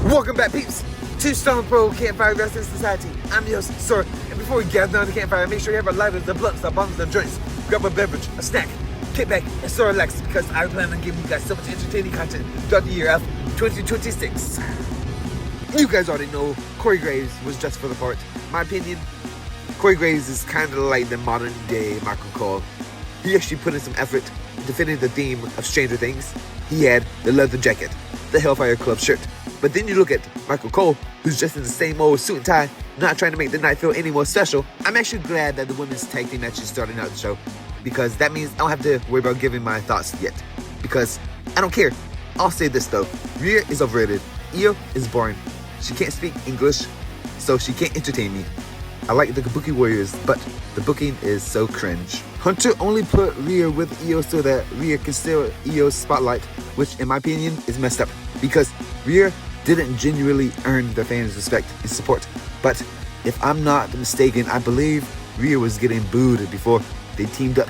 Welcome back, peeps, to Stone Pro Campfire Wrestling Society. I'm your host, Sora, and before we gather on the campfire, make sure you have our lighters, the blunts, the bombs, the joints. Grab a beverage, a snack, kick back, and so relax, because I plan on giving you guys so much entertaining content throughout the year of 2026. You guys already know Corey Graves was just for the part. My opinion, Corey Graves is kind of like the modern day Michael Cole. He actually put in some effort defending the theme of Stranger Things. He had the leather jacket, the Hellfire Club shirt. But then you look at Michael Cole, who's just in the same old suit and tie, not trying to make the night feel any more special. I'm actually glad that the women's tag team match is starting out the show, because that means I don't have to worry about giving my thoughts yet. Because I don't care. I'll say this though, Rhea is overrated. Io is boring. She can't speak English, so she can't entertain me. I like the Kabuki Warriors, but the booking is so cringe. Hunter only put Rhea with Io so that Rhea can steal Io's spotlight, which in my opinion is messed up, because Rhea didn't genuinely earn the fans' respect and support. But if I'm not mistaken, I believe Rhea was getting booed before they teamed up.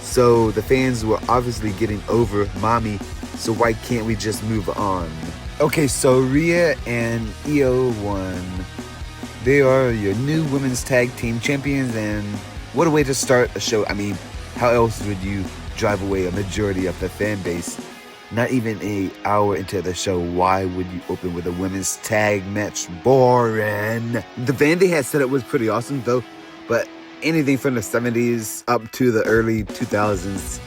So the fans were obviously getting over Mommy, so why can't we just move on? Okay, so Rhea and Io won. They are your new women's tag team champions, and what a way to start a show. I mean, how else would you drive away a majority of the fan base? Not even an hour into the show, why would you open with a women's tag match? Boring. The Vandy had set up was pretty awesome though, but anything from the 70s up to the early 2000s,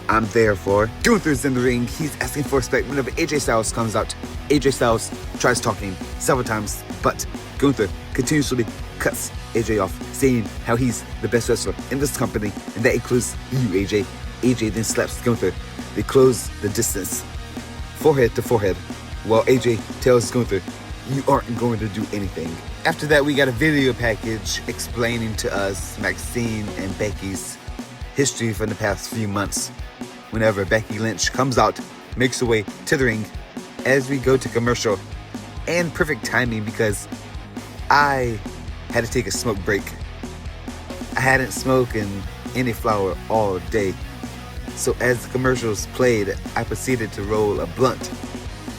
I'm there for. Gunther's in the ring. He's asking for respect whenever AJ Styles comes out. AJ Styles tries talking several times, but Gunther continuously cuts AJ off, saying how he's the best wrestler in this company, and that includes you, AJ. AJ then slaps Gunther. They close the distance, forehead to forehead, while AJ tells Gunther, "You aren't going to do anything." After that, we got a video package explaining to us Maxine and Becky's history from the past few months. Whenever Becky Lynch comes out, makes her way to the ring, as we go to commercial, and perfect timing because I had to take a smoke break. I hadn't smoked any flower all day. So as the commercials played, I proceeded to roll a blunt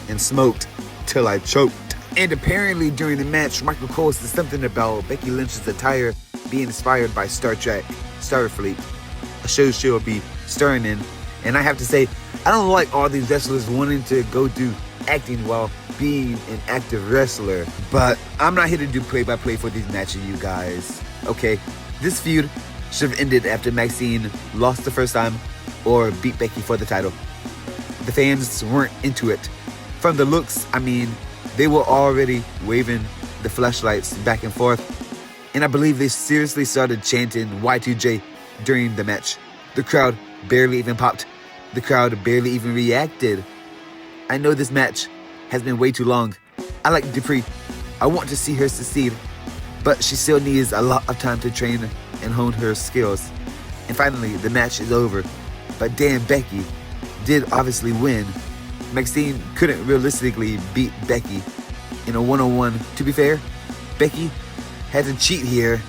and smoked till I choked. And apparently during the match, Michael Cole said something about Becky Lynch's attire being inspired by Star Trek, Starfleet, a show she'll be starring in. And I have to say, I don't like all these wrestlers wanting to go do acting while being an active wrestler. But I'm not here to do play-by-play for these matches, you guys. Okay, this feud should have ended after Maxine lost the first time or beat Becky for the title. The fans weren't into it. From the looks, they were already waving the flashlights back and forth, and I believe they seriously started chanting Y2J during the match. The crowd barely even popped. The crowd barely even reacted. I know this match has been way too long. I like Dupree. I want to see her succeed, but she still needs a lot of time to train and hone her skills. And finally, the match is over. But damn, Becky did obviously win. Maxine couldn't realistically beat Becky in a one-on-one. To be fair, Becky had to cheat here.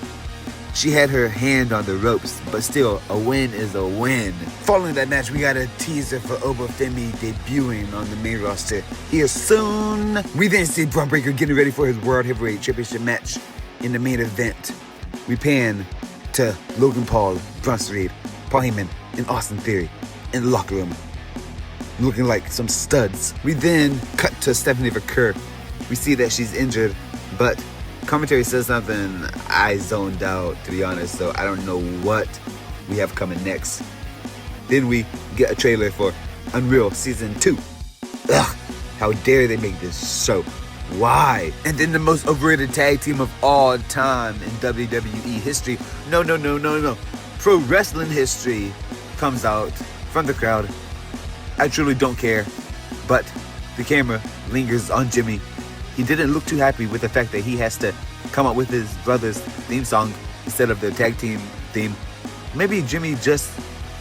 She had her hand on the ropes, but still, a win is a win. Following that match, we got a teaser for Obafemi debuting on the main roster here soon. We then see Braun Breaker getting ready for his World Heavyweight Championship match in the main event. We pan to Logan Paul, Bronson Reed, Paul Heyman, and Austin Theory in the locker room, looking like some studs. We then cut to Stephanie Vaquer. We see that she's injured, but commentary says something I zoned out, to be honest, so I don't know what we have coming next. Then we get a trailer for Unreal Season 2. Ugh, how dare they make this show? Why? And then the most overrated tag team of all time in WWE history, no, pro wrestling history, comes out from the crowd. I truly don't care, but the camera lingers on Jimmy. He didn't look too happy with the fact that he has to come up with his brother's theme song instead of the tag team theme. Maybe Jimmy just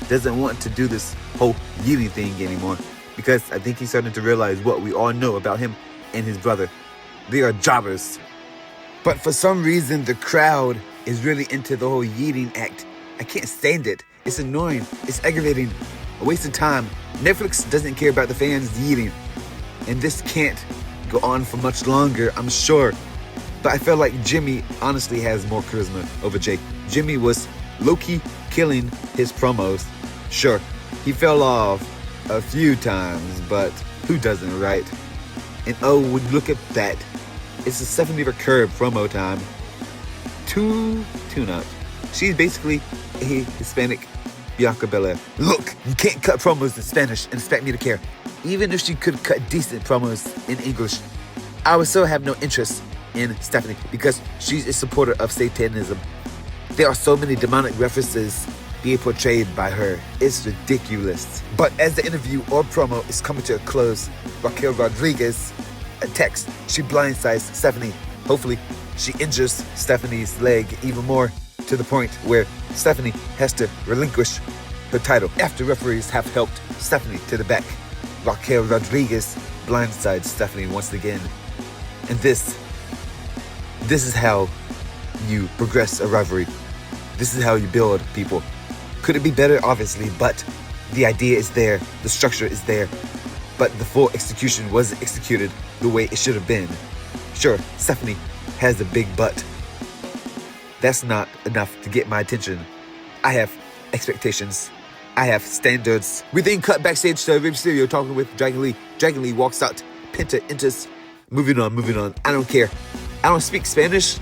doesn't want to do this whole yeeting thing anymore, because I think he's starting to realize what we all know about him and his brother. They are jobbers. But for some reason, the crowd is really into the whole yeeting act. I can't stand it. It's annoying. It's aggravating. A waste of time. Netflix doesn't care about the fans yeeting. And this can't go on for much longer, I'm sure. But I feel like Jimmy honestly has more charisma over Jake. Jimmy was low-key killing his promos. Sure, he fell off a few times, but who doesn't, right? And oh, would you look at that. It's a 7-meter curve promo time. Two tune-up. She's basically a Hispanic Bianca Belair. Look, you can't cut promos in Spanish and expect me to care. Even if she could cut decent promos in English, I would still have no interest in Stephanie because she's a supporter of Satanism. There are so many demonic references being portrayed by her. It's ridiculous. But as the interview or promo is coming to a close, Raquel Rodriguez attacks. She blindsides Stephanie. Hopefully, she injures Stephanie's leg even more to the point where Stephanie has to relinquish her title. After referees have helped Stephanie to the back, Raquel Rodriguez blindsides Stephanie once again. And this is how you progress a rivalry. This is how you build people. Could it be better? Obviously, but the idea is there, the structure is there, but the full execution wasn't executed the way it should have been. Sure, Stephanie has a big butt. That's not enough to get my attention. I have expectations. I have standards. We then cut backstage to Rey Mysterio talking with Dragon Lee. Dragon Lee walks out. Penta enters. Moving on. I don't care. I don't speak Spanish.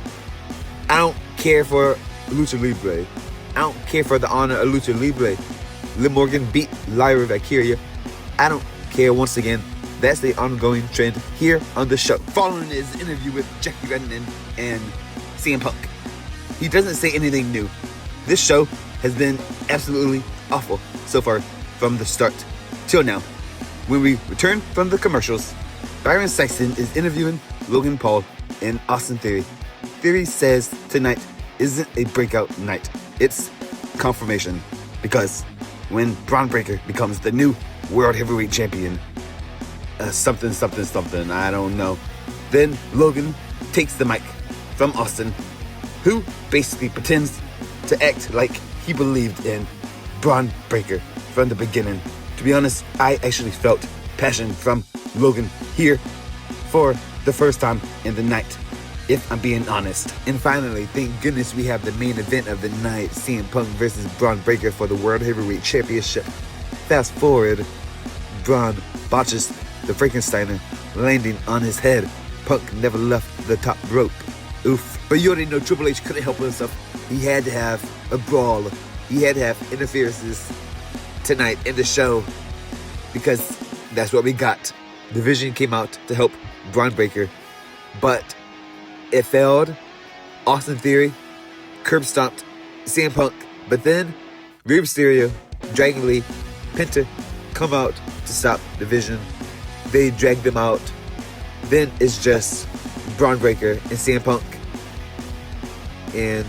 I don't care for Lucha Libre. I don't care for the honor of Lucha Libre. Liv Morgan beat Lyra Valkyria. I don't care once again. That's the ongoing trend here on the show. Following his interview with Jackie Redden and CM Punk, he doesn't say anything new. This show has been absolutely awful so far from the start till now. When we return from the commercials, Byron Saxton is interviewing Logan Paul and Austin Theory. Theory says tonight isn't a breakout night. It's confirmation. Because when Braun Breaker becomes the new World Heavyweight Champion, something, I don't know. Then Logan takes the mic from Austin, who basically pretends to act like he believed in Braun Breaker from the beginning. To be honest, I actually felt passion from Logan here for the first time in the night, if I'm being honest. And finally, thank goodness we have the main event of the night, CM Punk versus Braun Breaker for the World Heavyweight Championship. Fast forward, Braun botches the Frankensteiner, landing on his head. Punk never left the top rope. Oof. But you already know Triple H couldn't help himself. He had to have a brawl. He had to have interferences tonight in the show because that's what we got. Division came out to help Braun Breaker, but it failed. Austin Theory curb stomped CM Punk, but then Rey Mysterio, Dragon Lee, Penta come out to stop Division. They drag them out. Then it's just Braun Breaker and CM Punk. And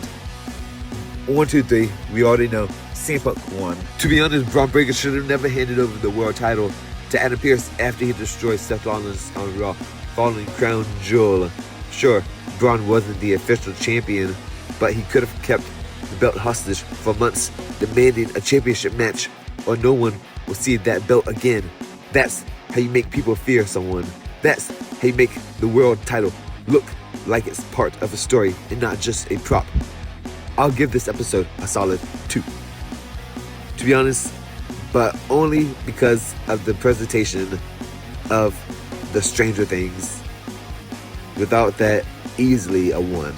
1, 2, 3, we already know CM Punk won. To be honest, Braun Breaker should have never handed over the world title to Adam Pearce after he destroyed Seth Rollins on Raw following Crown Jewel. Sure, Braun wasn't the official champion, but he could have kept the belt hostage for months, demanding a championship match, or no one will see that belt again. That's how you make people fear someone. That's how you make the world title look like it's part of a story and not just a prop. I'll give this episode a solid 2. To be honest, but only because of the presentation of the Stranger Things. Without that, easily a 1.